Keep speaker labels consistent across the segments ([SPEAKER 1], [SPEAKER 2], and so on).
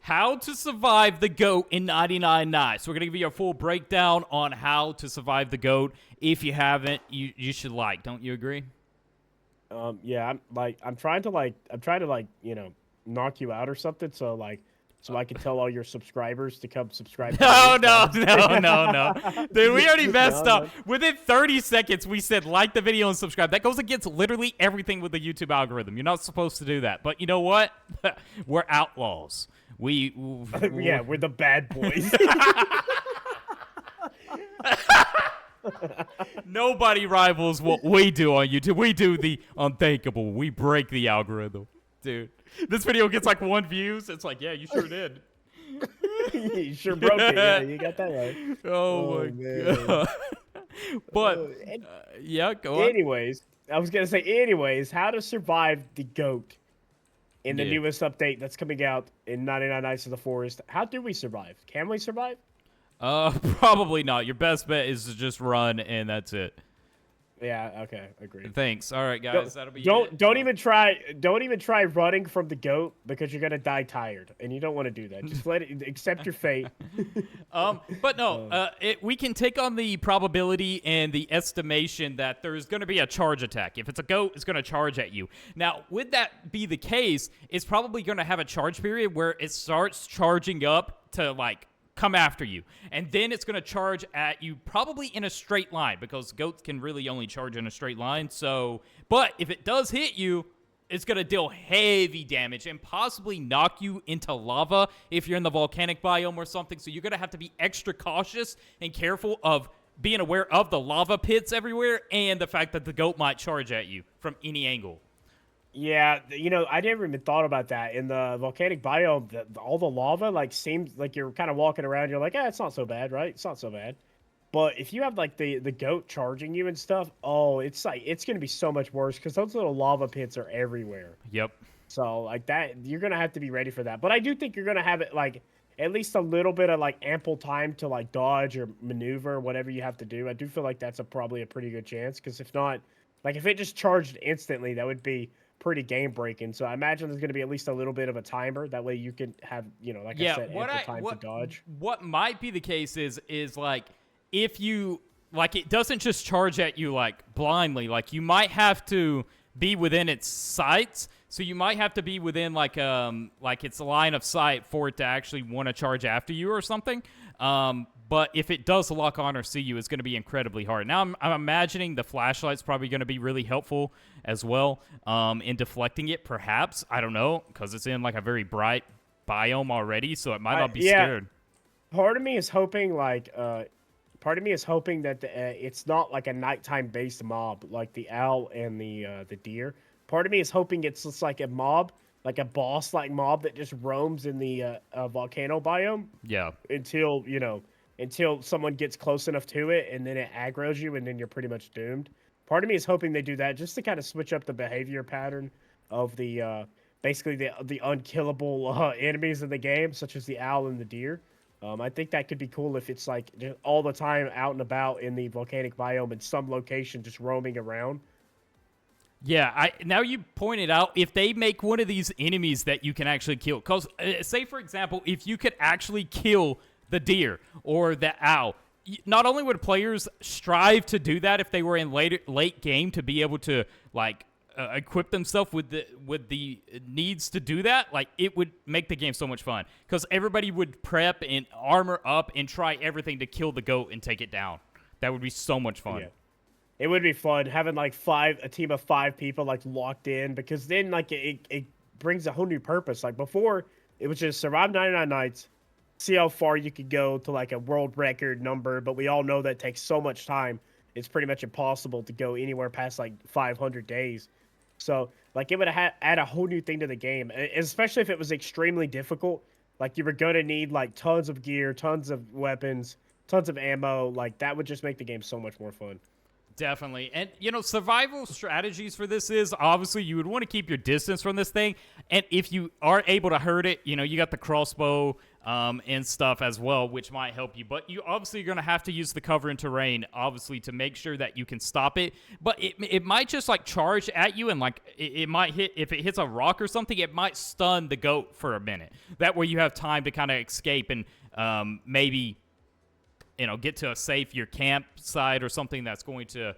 [SPEAKER 1] How to survive the GOAT in 99 nights. We're going to give you a full breakdown on how to survive the GOAT. If you haven't, you should like. Don't you agree?
[SPEAKER 2] Yeah, I'm trying to knock you out or something. So I can tell all your subscribers to come subscribe to
[SPEAKER 1] No,
[SPEAKER 2] me.
[SPEAKER 1] no, no, no, no. Dude, we already messed
[SPEAKER 2] No.
[SPEAKER 1] up. Within 30 seconds, we said like the video and subscribe. That goes against literally everything with the YouTube algorithm. You're not supposed to do that. But you know what? We're outlaws.
[SPEAKER 2] Yeah, we're the bad boys.
[SPEAKER 1] Nobody rivals what we do on YouTube. We do the unthinkable. We break the algorithm. Dude, this video gets like 1 views. It's like, yeah, you sure did.
[SPEAKER 2] You sure broke it. Yeah, you got that right.
[SPEAKER 1] Oh my
[SPEAKER 2] man.
[SPEAKER 1] God. But,
[SPEAKER 2] and
[SPEAKER 1] yeah, go on.
[SPEAKER 2] anyways, I was gonna say, anyways, how to survive the GOAT in the
[SPEAKER 1] Yeah.
[SPEAKER 2] newest update that's coming out in 99 Nights of the Forest. How do we survive? Can we survive?
[SPEAKER 1] Probably not. Your best bet is to just run, and that's it.
[SPEAKER 2] Yeah. Okay. Agreed.
[SPEAKER 1] Thanks. All right, guys. That'll be
[SPEAKER 2] Don't
[SPEAKER 1] it.
[SPEAKER 2] don't even try running from the GOAT because you're gonna die tired, and you don't want to do that. Just let it accept your fate.
[SPEAKER 1] But no, we can take on the probability and the estimation that there's going to be a charge attack. If it's a GOAT, it's going to charge at you. Now, would that be the case, it's probably going to have a charge period where it starts charging up to, like, come after you. And then it's going to charge at you probably in a straight line because GOATs can really only charge in a straight line. So, but if it does hit you, it's going to deal heavy damage and possibly knock you into lava if you're in the volcanic biome or something. So you're going to have to be extra cautious and careful of being aware of the lava pits everywhere and the fact that the GOAT might charge at you from any angle.
[SPEAKER 2] Yeah, I never even thought about that. In the volcanic biome, all the lava seems like you're kind of walking around. You're like, it's not so bad, right? It's not so bad. But if you have like the GOAT charging you and stuff, oh, it's gonna be so much worse because those little lava pits are everywhere.
[SPEAKER 1] Yep.
[SPEAKER 2] So like that, you're gonna have to be ready for that. But I do think you're gonna have it like at least a little bit of like ample time to like dodge or maneuver whatever you have to do. I do feel like that's probably a pretty good chance because if not, like if it just charged instantly, that would be pretty game breaking. So I imagine there's going to be at least a little bit of a timer. That way you can have, like I said, ample time to dodge.
[SPEAKER 1] What might be the case is like if you like it doesn't just charge at you like blindly. Like you might have to be within its sights. So you might have to be within like its line of sight for it to actually want to charge after you or something. But if it does lock on or see you, it's going to be incredibly hard. Now, I'm imagining the flashlight's probably going to be really helpful as well in deflecting it, perhaps. I don't know, because it's in like a very bright biome already, so it might not be scared.
[SPEAKER 2] Part of me is hoping that it's not like a nighttime-based mob like the owl and the deer. Part of me is hoping it's just like a mob, like a boss-like mob that just roams in the volcano biome.
[SPEAKER 1] Yeah.
[SPEAKER 2] Until someone gets close enough to it, and then it aggroes you, and then you're pretty much doomed. Part of me is hoping they do that just to kind of switch up the behavior pattern of the basically the unkillable enemies in the game, such as the owl and the deer. I think that could be cool if it's like just all the time out and about in the volcanic biome in some location, just roaming around.
[SPEAKER 1] Yeah, now you pointed out if they make one of these enemies that you can actually kill, because say for example, if you could actually kill the deer or the owl, not only would players strive to do that if they were in late game to be able to like equip themselves with the needs to do that, like it would make the game so much fun because everybody would prep and armor up and try everything to kill the GOAT and take it down. That would be so much fun.
[SPEAKER 2] Yeah. It would be fun having like a team of 5 people like locked in, because then like it brings a whole new purpose. Like before, it was just survive 99 nights, see how far you could go to like a world record number, but we all know that takes so much time. It's pretty much impossible to go anywhere past like 500 days. So like it would add a whole new thing to the game, especially if it was extremely difficult. Like you were going to need like tons of gear, tons of weapons, tons of ammo. Like that would just make the game so much more fun.
[SPEAKER 1] Definitely. And, survival strategies for this is obviously you would want to keep your distance from this thing. And if you are able to hurt it, you got the crossbow and stuff as well, which might help you. But you obviously are going to have to use the cover and terrain, obviously, to make sure that you can stop it. But it might just, like, charge at you and, like, it might hit, if it hits a rock or something, it might stun the goat for a minute. That way you have time to kind of escape and maybe get to your campsite or something that's going to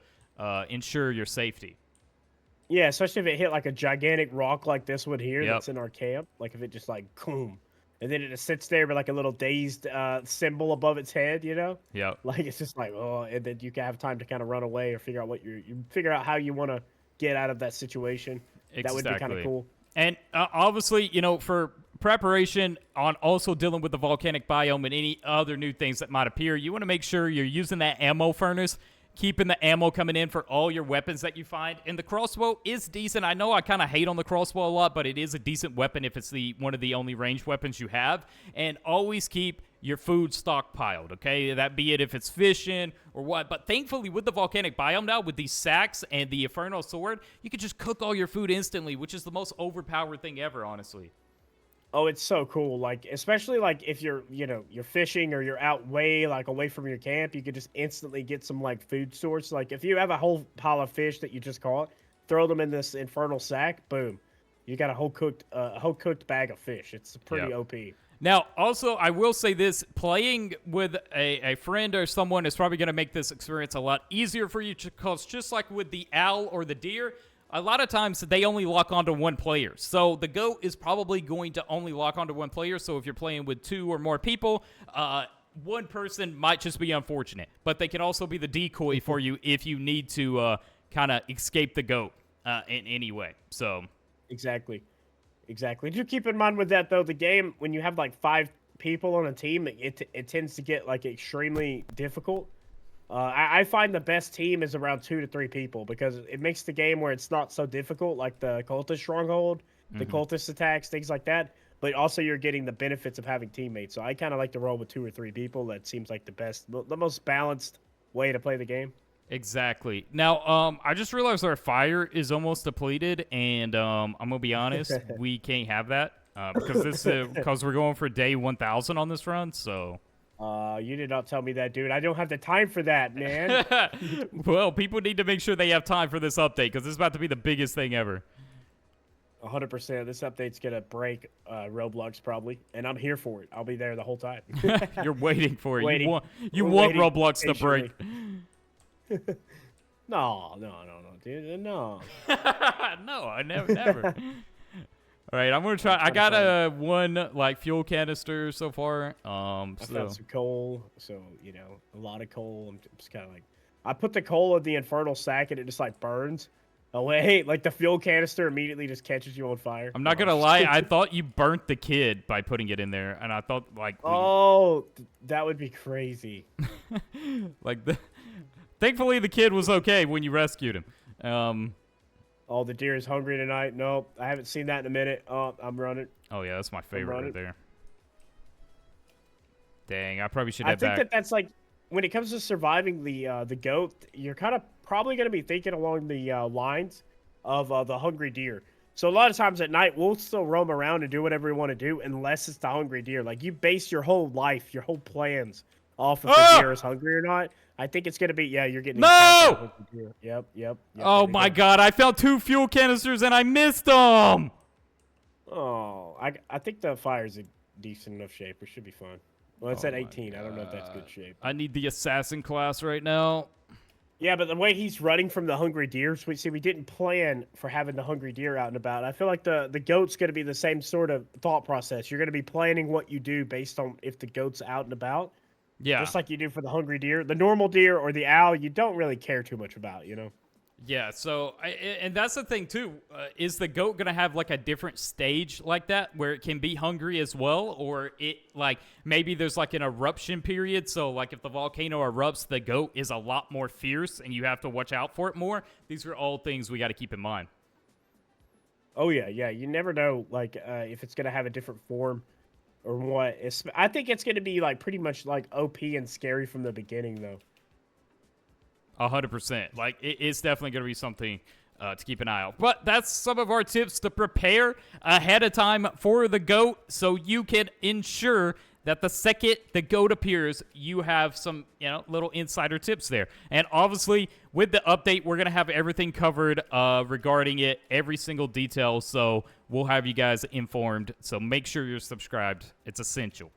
[SPEAKER 1] ensure your safety.
[SPEAKER 2] Yeah, especially if it hit like a gigantic rock like this one here that's in our camp. Like if it just like boom, and then it just sits there with like a little dazed symbol above its head,
[SPEAKER 1] Yeah.
[SPEAKER 2] Like it's just like, oh, and then you can have time to kind of run away or figure out what you figure out how you want to get out of that situation.
[SPEAKER 1] Exactly.
[SPEAKER 2] That would be kind of cool.
[SPEAKER 1] And obviously, for preparation on also dealing with the volcanic biome and any other new things that might appear, you want to make sure you're using that ammo furnace, keeping the ammo coming in for all your weapons that you find. And the crossbow is decent. I know I kind of hate on the crossbow a lot, but it is a decent weapon if it's one of the only ranged weapons you have. And always keep your food stockpiled, okay? That be it if it's fishing or what. But thankfully, with the volcanic biome now, with these sacks and the Infernal Sword, you can just cook all your food instantly, which is the most overpowered thing ever, honestly.
[SPEAKER 2] Oh, it's so cool. Like, especially like if you're fishing or you're out away from your camp, you could just instantly get some like food source. Like if you have a whole pile of fish that you just caught, throw them in this infernal sack, boom. You got a whole cooked bag of fish. It's pretty OP.
[SPEAKER 1] Now, also, I will say this, playing with a friend or someone is probably going to make this experience a lot easier for you because just like with the owl or the deer, a lot of times they only lock onto one player. So the goat is probably going to only lock onto one player. So if you're playing with 2 or more people, one person might just be unfortunate. But they can also be the decoy for you if you need to kind of escape the goat in any way. So
[SPEAKER 2] Exactly. Do keep in mind with that, though, the game, when you have like 5 people on a team, it tends to get like extremely difficult. I find the best team is around 2 to 3 people because it makes the game where it's not so difficult, like the cultist stronghold, the cultist attacks, things like that. But also you're getting the benefits of having teammates. So I kind of like to roll with 2 or 3 people. That seems like the most balanced way to play the game.
[SPEAKER 1] Exactly. Now, I just realized our fire is almost depleted, and I'm gonna be honest, we can't have that because we're going for day 1,000 on this run. So.
[SPEAKER 2] You did not tell me that, dude. I don't have the time for that, man.
[SPEAKER 1] Well, people need to make sure they have time for this update because this is about to be the biggest thing ever.
[SPEAKER 2] 100%. This update's gonna break Roblox probably, and I'm here for it. I'll be there the whole time.
[SPEAKER 1] You're waiting for it.
[SPEAKER 2] Waiting.
[SPEAKER 1] You want Roblox to break.
[SPEAKER 2] No, dude. No.
[SPEAKER 1] No, I never. All right, I'm gonna try. I got one like fuel canister so far.
[SPEAKER 2] I found some coal, so a lot of coal. I'm just kind of like, I put the coal in the infernal sack and it just like burns away. Like the fuel canister immediately just catches you on fire.
[SPEAKER 1] I'm not gonna lie. I thought you burnt the kid by putting it in there, and I thought like.
[SPEAKER 2] That would be crazy.
[SPEAKER 1] Thankfully, the kid was okay when you rescued him.
[SPEAKER 2] Oh, the deer is hungry tonight. Nope, I haven't seen that in a minute. Oh, I'm running.
[SPEAKER 1] Oh, yeah, that's my favorite right there. Dang, I probably should head back.
[SPEAKER 2] I think that's like, when it comes to surviving the goat, you're kind of probably going to be thinking along the lines of the hungry deer. So a lot of times at night, we'll still roam around and do whatever we want to do unless it's the hungry deer. Like, you base your whole life, your whole plans off of the deer is hungry or not. I think it's going to be, you're getting...
[SPEAKER 1] No!
[SPEAKER 2] Yep.
[SPEAKER 1] Oh, my God. I found 2 fuel canisters, and I missed them!
[SPEAKER 2] Oh, I think the fire's in decent enough shape. It should be fine. Well, it's at 18. I don't know if that's good shape.
[SPEAKER 1] I need the assassin class right now.
[SPEAKER 2] Yeah, but the way he's running from the hungry deer, we didn't plan for having the hungry deer out and about. I feel like the goat's going to be the same sort of thought process. You're going to be planning what you do based on if the goat's out and about.
[SPEAKER 1] Yeah.
[SPEAKER 2] Just like you do for the hungry deer. The normal deer or the owl, you don't really care too much about,
[SPEAKER 1] Yeah, so, and that's the thing, too. Is the goat going to have, like, a different stage like that where it can be hungry as well? Or maybe there's, like, an eruption period. So, like, if the volcano erupts, the goat is a lot more fierce and you have to watch out for it more. These are all things we got to keep in mind.
[SPEAKER 2] Oh, yeah. You never know, like, if it's going to have a different form. Or what? I think it's going to be like pretty much like OP and scary from the beginning, though.
[SPEAKER 1] 100%. Like, it's definitely going to be something to keep an eye out. But that's some of our tips to prepare ahead of time for the GOAT, so you can ensure that the second the GOAT appears, you have some, little insider tips there. And obviously, with the update, we're going to have everything covered regarding it, every single detail. So we'll have you guys informed. So make sure you're subscribed. It's essential.